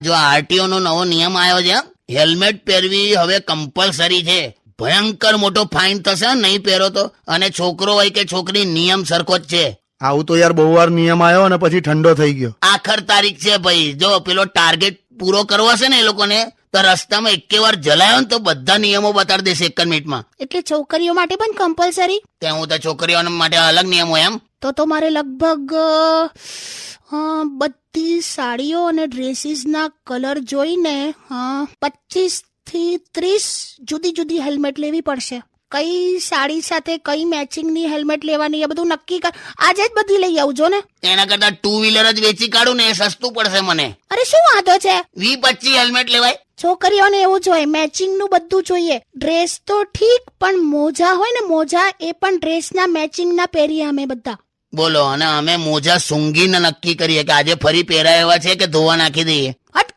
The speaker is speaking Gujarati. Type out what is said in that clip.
જો આરટીઓ નો નવો નિયમ આવ્યો છે, હેલ્મેટ પહેરવી હવે કમ્પલસરી છે. ભયંકર મોટો ફાઇન થશે નહીં પહેરો તો. અને છોકરો હોય કે છોકરી, નિયમ સરખો જ છે. આવું તો યાર બહુ વાર નિયમ આવ્યો અને પછી ઠંડો થઈ ગયો. આખર તારીખ છે ભાઈ. જો પેલો ટાર્ગેટ પૂરો કરવો છે ને એ લોકોને, તો રસ્તામાં એકે વાર જલાયો ને તો બધા નિયમો બતાડી દેશે 1 મિનિટમાં. એટલે છોકરીઓ માટે પણ કમ્પલસરી? ત્યાં હું તો છોકરીઓ માટે અલગ નિયમ હોય એમ. તો મારે લગભગ બધી સાડીઓ અને ડ્રેસીસના કલર જોઈને 25 થી 30 જુદી જુદી હેલ્મેટ લેવી પડશે. કઈ સાડી સાથે કઈ મેચિંગની હેલ્મેટ લેવાની એ બધું નક્કી કર. આજે જ બધી લઈ આવજો ને. એના કરતા 2 વ્હીલર જ વેચી કાઢું ને, એ સસ્તું પડશે મને. અરે શું વાંધો છે, 20-25 હેલ્મેટ લેવાય. છોકરીઓને એવું જોઈએ, મેચિંગનું બધું જોઈએ. ડ્રેસ તો ઠીક, પણ મોજા હોય ને, મોજા એ પણ ડ્રેસના મેચિંગના પહેરીએ અમે બધા. બોલો, અને અમે મોજા સૂંઘીને નક્કી કરીએ કે આજે ફરી પહેરાય એવા છે કે ધોવા નાખી દઈએ. હટ,